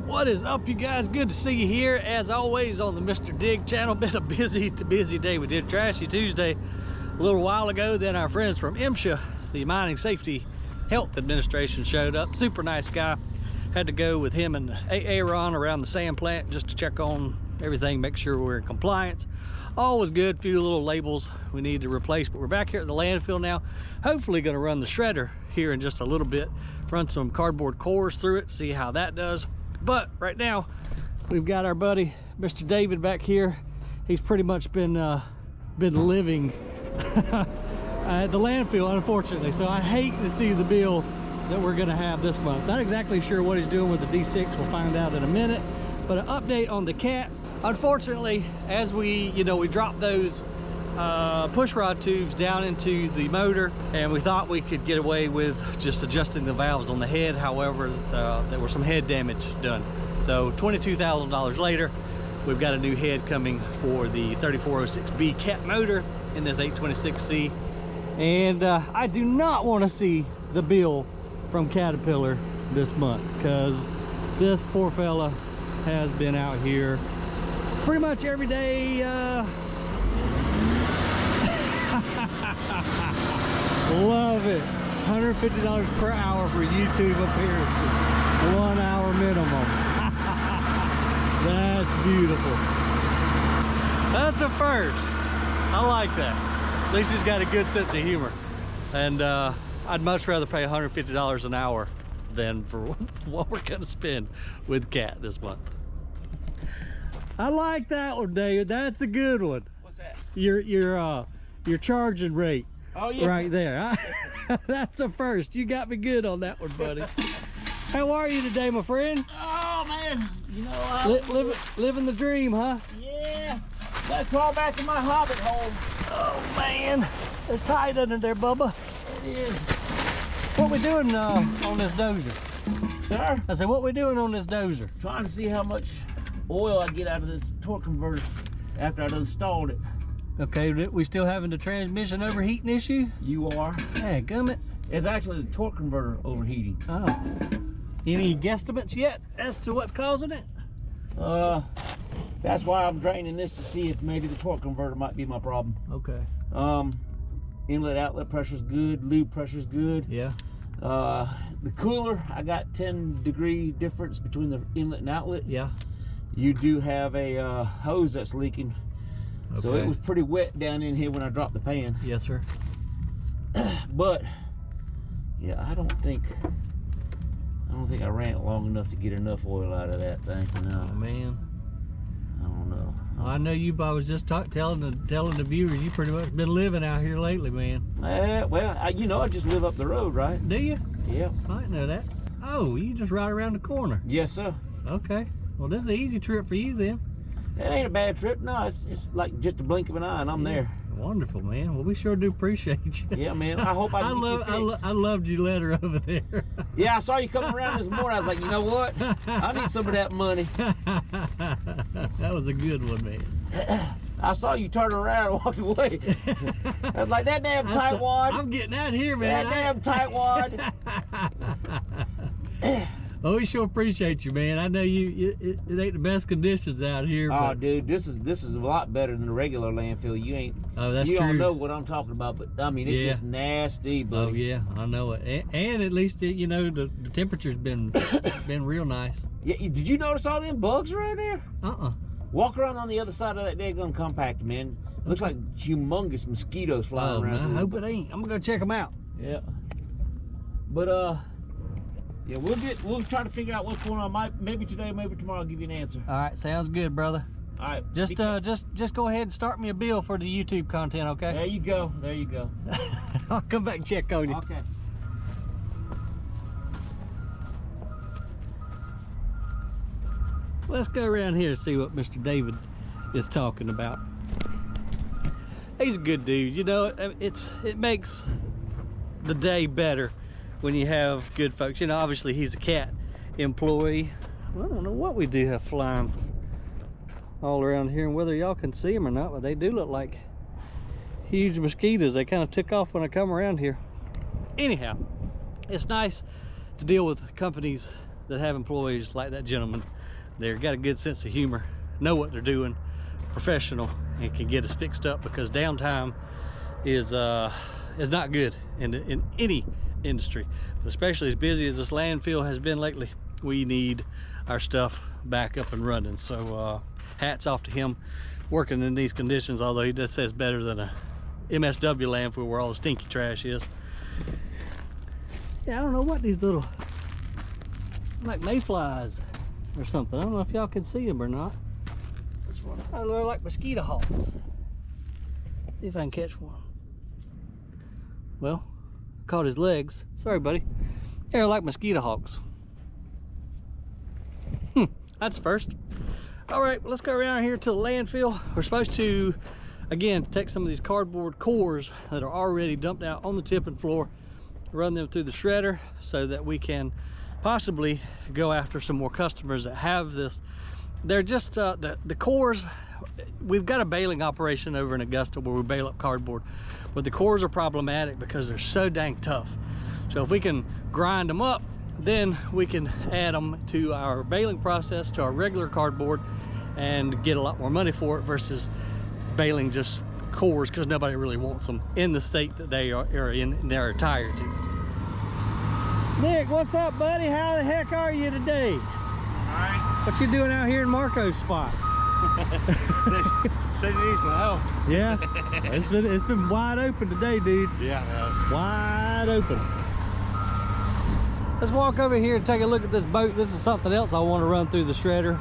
What is up, you guys? Good to see you here as always on the Mr. Dig channel. Been a busy day. We did Trashy Tuesday a little while ago. Then our friends from MSHA, the Mining Safety Health Administration, showed up. Super nice guy. Had to go with him and Aaron around the sand plant just to check on everything, make sure we're in compliance. All was good. Few little labels we need to replace, but we're back here at the landfill now. Hopefully going to run the shredder here in just a little bit. Run some cardboard cores through it, see how that does. But right now we've got our buddy Mr. David back here. He's pretty much been living at the landfill, unfortunately. So I hate to see the bill that we're going to have this month. Not exactly sure what he's doing with the D6. We'll find out in a minute. But an update on the cat. Unfortunately, as we dropped those push rod tubes down into the motor, and we thought we could get away with just adjusting the valves on the head. However, there was some head damage done. So $22,000 later, we've got a new head coming for the 3406B cat motor in this 826C. And I do not want to see the bill from Caterpillar this month, because this poor fella has been out here pretty much every day. Love it. $150 per hour for YouTube appearances. 1 hour minimum. That's beautiful. That's a first. I like that. At least he's got a good sense of humor. And I'd much rather pay $150 an hour than for what we're gonna spend with Cat this month. I like that one, David. That's a good one. What's that? Your charging rate. Oh yeah. Right there. That's a first. You got me good on that one, buddy. How are you today, my friend? Oh man, you know, living the dream, huh? Yeah. Gotta crawl back in my hobbit hole. Oh man, it's tight under there, Bubba. It is. What we doing on this dozer? Sir? I said, what we doing on this dozer? Trying to see how much oil I get out of this torque converter after I installed it. Okay, we still having the transmission overheating issue? You are. Hey, gummit. It's actually the torque converter overheating. Oh. Any guesstimates yet as to what's causing it? That's why I'm draining this to see if maybe the torque converter might be my problem. Okay. Inlet outlet pressure's good, lube pressure's good. Yeah. The cooler, I got 10-degree difference between the inlet and outlet. Yeah. You do have a hose that's leaking. Okay. So it was pretty wet down in here when I dropped the pan. Yes, sir. But yeah, I don't think I ran it long enough to get enough oil out of that thing. No. Oh man. I don't know. Well, I know you. I was just telling the viewers you pretty much been living out here lately, man. Well, I just live up the road, right? Do you? Yeah. I didn't know that. Oh, you just right around the corner. Yes, sir. Okay. Well, this is an easy trip for you then. It ain't a bad trip. No, it's like just a blink of an eye and I'm there. Wonderful, man. Well, we sure do appreciate you. Yeah, man. I hope I can get you fixed. I loved your letter over there. Yeah, I saw you coming around this morning. I was like, you know what? I need some of that money. That was a good one, man. I saw you turn around and walk away. I was like, that damn tightwad. I'm getting out of here, man. That damn tightwad. Oh, we sure appreciate you, man. I know it ain't the best conditions out here. Oh, but dude, this is a lot better than the regular landfill. You ain't. Oh, that's you true. don't know what I'm talking about, but I mean, it's just nasty, buddy. Oh yeah, I know it. And at least the temperature's been real nice. Yeah, did you notice all them bugs around there? Walk around on the other side of that daggone compactor, man. Looks like humongous mosquitoes flying around. Man, I hope it ain't. I'm gonna go check them out. Yeah. But yeah, we'll try to figure out what's going on. Maybe today, maybe tomorrow, I'll give you an answer. All right, sounds good, brother. All right. Just go ahead and start me a bill for the YouTube content, okay? There you go. There you go. I'll come back and check on you. Okay. Let's go around here and see what Mr. David is talking about. He's a good dude. You know, it makes the day better when you have good folks. You know, obviously he's a cat employee. Well, I don't know what we do have flying all around here and whether y'all can see them or not, but they do look like huge mosquitoes. They kind of took off when I come around here. Anyhow, it's nice to deal with companies that have employees like that gentleman. They've got a good sense of humor, know what they're doing, professional, and can get us fixed up, because downtime is not good in any industry, but especially as busy as this landfill has been lately. We need our stuff back up and running. So hats off to him working in these conditions, although he does say it's better than a MSW landfill where all the stinky trash is. Yeah, I don't know what these little, like mayflies or something. I don't know if y'all can see them or not. I look like mosquito hawks. See if I can catch one. Well, caught his legs. Sorry, buddy. They're like mosquito hawks. That's first. All right, well, let's go around here to the landfill. We're supposed to, again, take some of these cardboard cores that are already dumped out on the tipping floor, run them through the shredder so that we can possibly go after some more customers that have this. They're just the cores. We've got a baling operation over in Augusta where we bale up cardboard, but the cores are problematic because they're so dang tough. So if we can grind them up, then we can add them to our baling process, to our regular cardboard, and get a lot more money for it versus baling just cores, because nobody really wants them in the state that they are in, they're retired to. Nick, what's up, buddy? How the heck are you today? All right. What you doing out here in Marco's spot? Sitting needs some help. Yeah, it's been wide open today, dude. Yeah, I know. Wide open. Let's walk over here and take a look at this boat. This is something else I want to run through the shredder.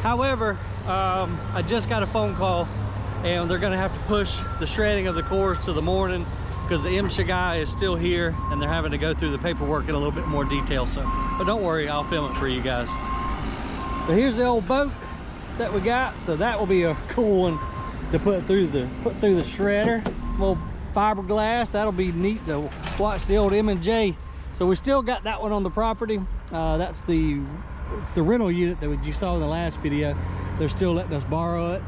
However, I just got a phone call, and they're going to have to push the shredding of the cores to the morning because the MSHA guy is still here, and they're having to go through the paperwork in a little bit more detail. So, but don't worry, I'll film it for you guys. But here's the old boat that we got, so that will be a cool one to put through the shredder. Little fiberglass, that'll be neat to watch the old M&J. So we still got that one on the property. It's the rental unit that you saw in the last video. They're still letting us borrow it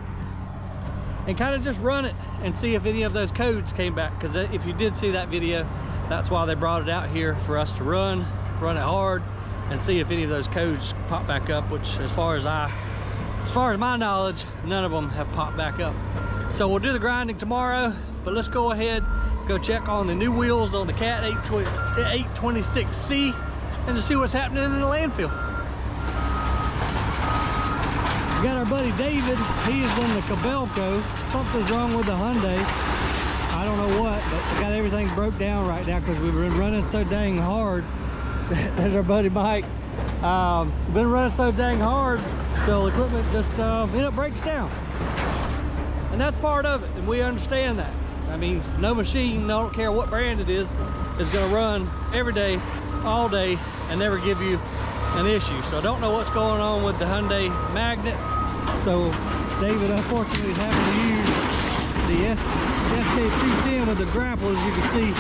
and kind of just run it and see if any of those codes came back, because if you did see that video, that's why they brought it out here, for us to run it hard and see if any of those codes pop back up, which as far as my knowledge, none of them have popped back up. So we'll do the grinding tomorrow, but let's go ahead, go check on the new wheels on the Cat 826C and just see what's happening in the landfill. We got our buddy David. He is on the Cabelco. Something's wrong with the Hyundai. I don't know what, but we got everything broke down right now because we've been running so dang hard. There's our buddy Mike. Been running so dang hard, so the equipment just breaks down. And that's part of it, and we understand that. I mean, no machine, I don't care what brand it is gonna run every day, all day, and never give you an issue. So I don't know what's going on with the Hyundai magnet. So David, unfortunately, is having to use the SK210 with the grapple, as you can see,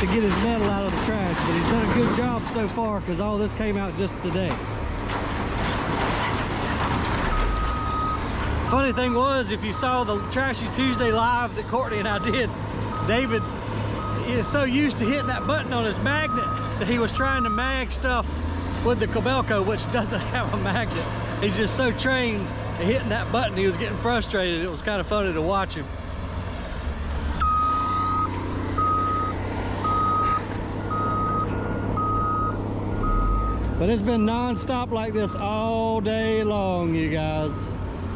to get his metal out of the trash. But he's done a good job so far, because all this came out just today. Funny thing was, if you saw the Trashy Tuesday live that Courtney and I did, David is so used to hitting that button on his magnet that he was trying to mag stuff with the Cabelco, which doesn't have a magnet. He's just so trained at hitting that button, he was getting frustrated. It was kind of funny to watch him. But it's been non-stop like this all day long, you guys.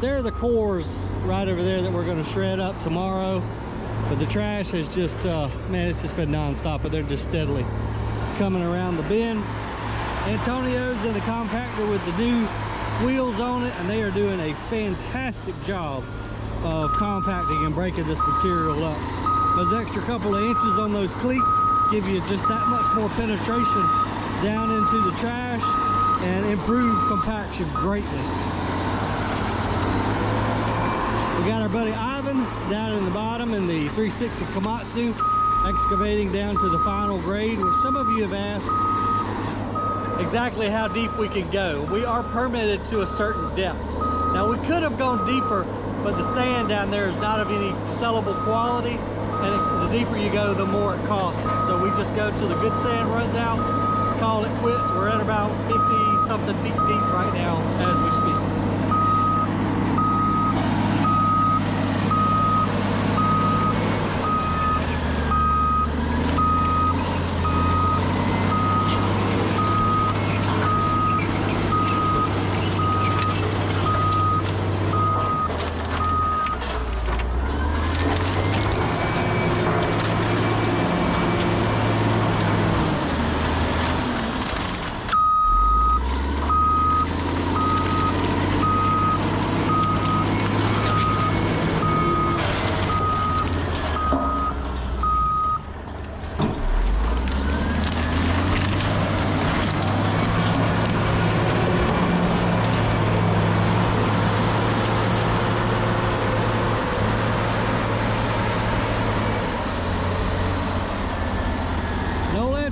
There are the cores right over there that we're going to shred up tomorrow. But the trash has just, man, it's just been non-stop, but they're just steadily coming around the bend. Antonio's in the compactor with the new wheels on it, and they are doing a fantastic job of compacting and breaking this material up. Those extra couple of inches on those cleats give you just that much more penetration down into the trash and improve compaction greatly. We got our buddy Ivan down in the bottom in the 360 Komatsu, excavating down to the final grade, which some of you have asked exactly how deep we can go. We are permitted to a certain depth. Now we could have gone deeper, but the sand down there is not of any sellable quality, and the deeper you go, the more it costs. So we just go till the good sand runs out, call it quits. We're at about 50, something deep right now as we speak.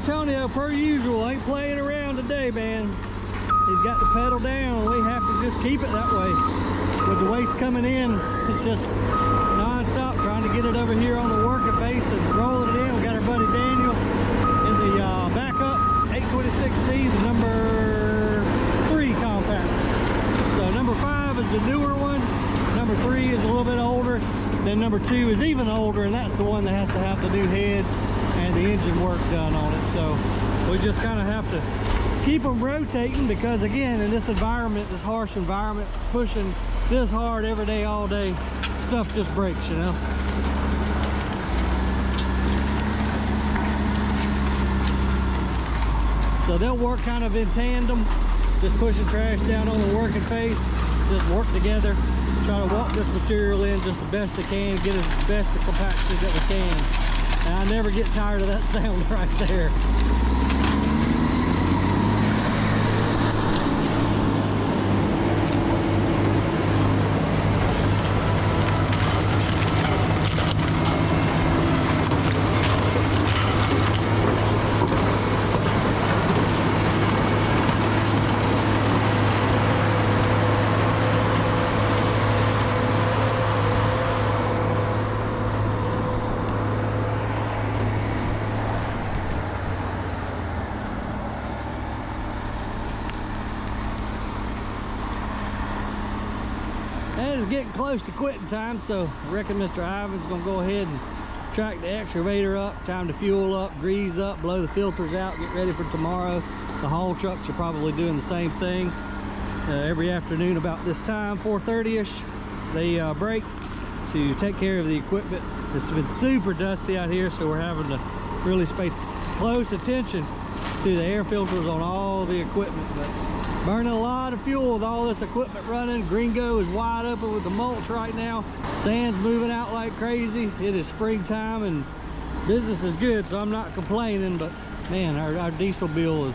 Antonio, per usual, ain't playing around today, man. He's got the pedal down. We have to just keep it that way. With the waste coming in, it's just non-stop trying to get it over here on the working face and rolling it in. We got our buddy Daniel in the backup 826C, the number 3 compactor. So number 5 is the newer one. Number 3 is a little bit older. Then number 2 is even older, and that's the one that has to have the new head and the engine work done on it. So we just kind of have to keep them rotating, because again, in this environment, this harsh environment, pushing this hard every day, all day, stuff just breaks, you know. So they'll work kind of in tandem, just pushing trash down on the working face, just work together, try to walk this material in just the best they can, get as best the compaction that we can. And I never get tired of that sound right there. And it's getting close to quitting time, so I reckon Mr. Ivan's gonna go ahead and track the excavator up. Time to fuel up, grease up, blow the filters out, get ready for tomorrow. The haul trucks are probably doing the same thing. Every afternoon about this time, 4:30ish, they break to take care of the equipment. It's been super dusty out here, so we're having to really pay close attention to the air filters on all the equipment. But burning a lot of fuel with all this equipment running. Gringo is wide open with the mulch right now. Sand's moving out like crazy. It is springtime and business is good, so I'm not complaining. But man, our diesel bill is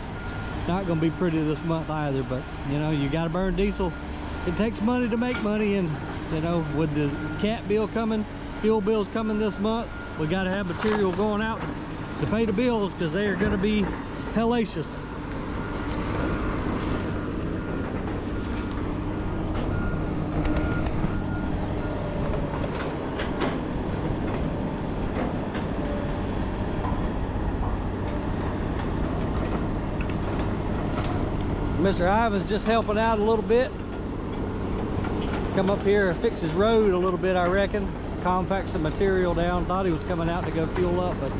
not going to be pretty this month either. But you know, you got to burn diesel. It takes money to make money, and you know, with the cat bill coming, fuel bills coming this month, we got to have material going out to pay the bills, because they are going to be hellacious. Mr. Ivan's just helping out a little bit. Come up here, fix his road a little bit, I reckon. Compact some material down. Thought he was coming out to go fuel up, but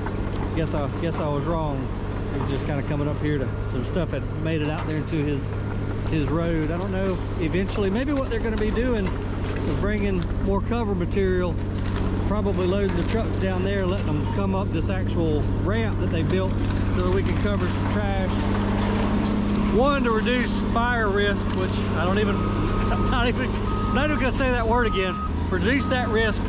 guess I was wrong. He was just kind of coming up here to some stuff that made it out there into his road. I don't know if eventually, maybe what they're going to be doing is bringing more cover material, probably loading the trucks down there, letting them come up this actual ramp that they built so that we can cover some trash. One, to reduce fire risk, which I'm not even gonna say that word again. Reduce that risk,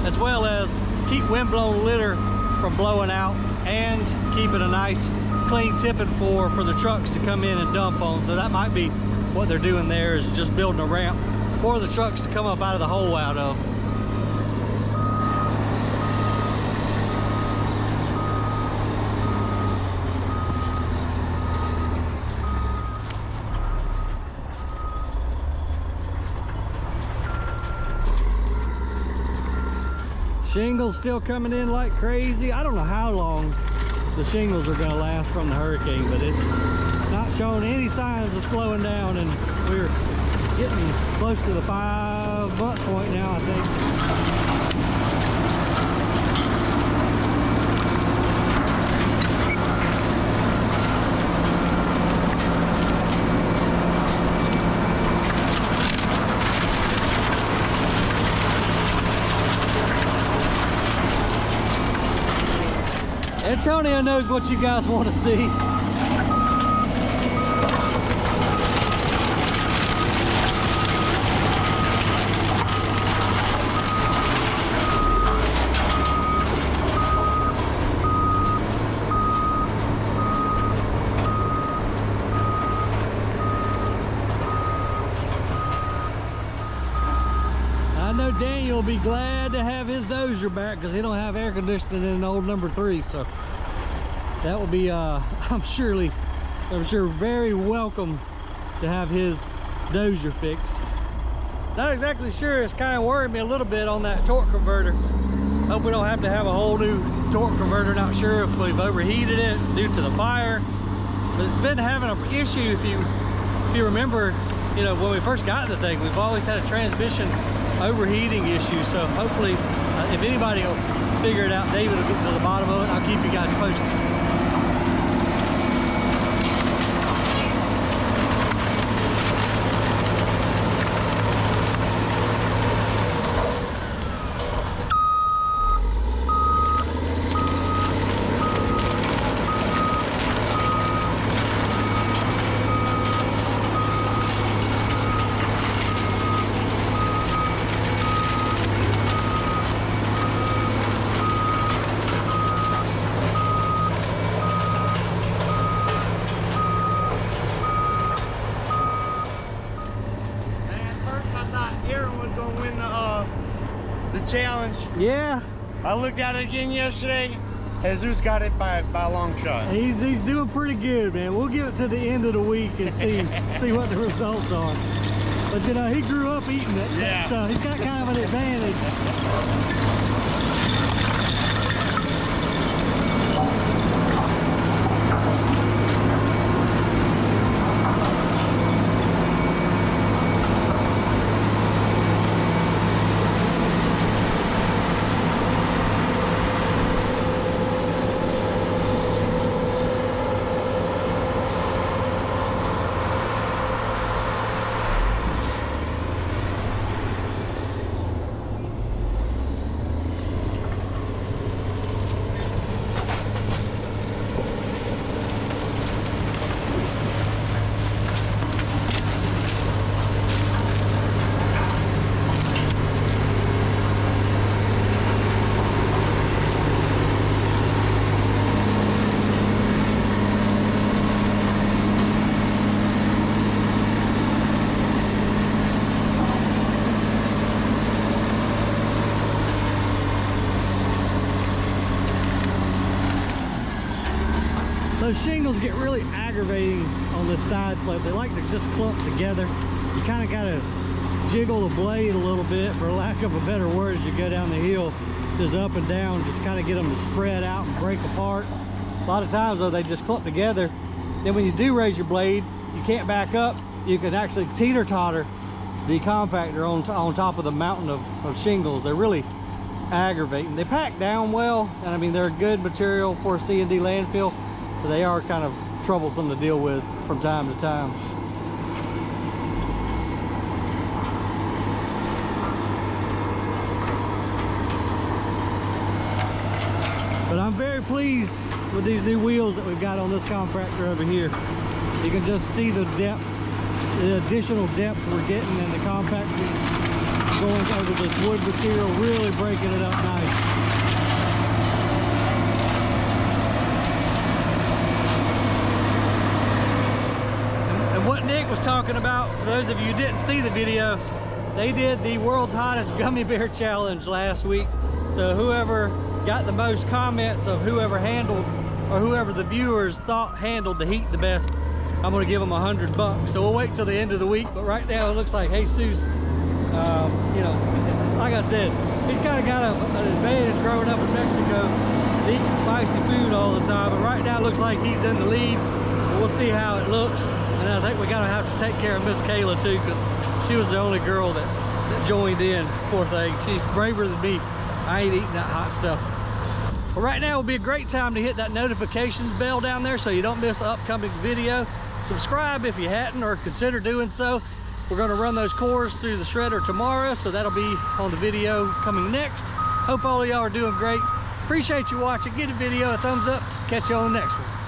as well as keep windblown litter from blowing out, and keep it a nice clean tipping floor for the trucks to come in and dump on. So that might be what they're doing there, is just building a ramp for the trucks to come up out of the hole out of. Shingles still coming in like crazy. I don't know how long the shingles are going to last from the hurricane, but it's not shown any signs of slowing down, and we're getting close to the 5-month point now, I think. Antonio knows what you guys want to see. I know Daniel will be glad to have his dozer back because he don't have air conditioning in old number 3, so that will be I'm sure very welcome to have his dozer fixed. Not exactly sure, it's kind of worried me a little bit on that torque converter. Hope we don't have to have a whole new torque converter. Not sure if we've overheated it due to the fire, but it's been having an issue. If you remember, you know, when we first got the thing, we've always had a transmission overheating issue. So hopefully if anybody will figure it out, David will get to the bottom of it. I'll keep you guys posted. Challenge. Yeah, I looked at it again yesterday. Jesus got it by a long shot. he's doing pretty good, man. We'll give it to the end of the week and see what the results are. But you know, he grew up eating it. Yeah. So he's got kind of an advantage. Those shingles get really aggravating on this side slope. They like to just clump together. You kind of got to jiggle the blade a little bit, for lack of a better word, as you go down the hill, just up and down, just kind of get them to spread out and break apart. A lot of times though, they just clump together. Then when you do raise your blade, you can't back up. You can actually teeter-totter the compactor on top of the mountain of shingles. They're really aggravating. They pack down well, and I mean, they're a good material for C&D landfill. But they are kind of troublesome to deal with from time to time. But I'm very pleased with these new wheels that we've got on this compactor over here. You can just see the depth, the additional depth we're getting in the compactor, going over this wood material, really breaking it up nice. What Nick was talking about, for those of you who didn't see the video, they did the world's hottest gummy bear challenge last week. So whoever got the most comments of whoever handled, or whoever the viewers thought handled the heat the best, I'm gonna give them $100. So we'll wait till the end of the week. But right now it looks like Jesus, you know, like I said, he's kind of got an advantage growing up in Mexico, eating spicy food all the time. But right now it looks like he's in the lead. we'll see how it looks. And I think we're gonna have to take care of Miss Kayla too, because she was the only girl that joined in. Poor thing, she's braver than me. I ain't eating that hot stuff. Well, right now would be a great time to hit that notifications bell down there so you don't miss an upcoming video. Subscribe if you hadn't, or consider doing so. We're gonna run those cores through the shredder tomorrow, so that'll be on the video coming next. Hope all of y'all are doing great. Appreciate you watching. Give the video a thumbs up. Catch you on the next one.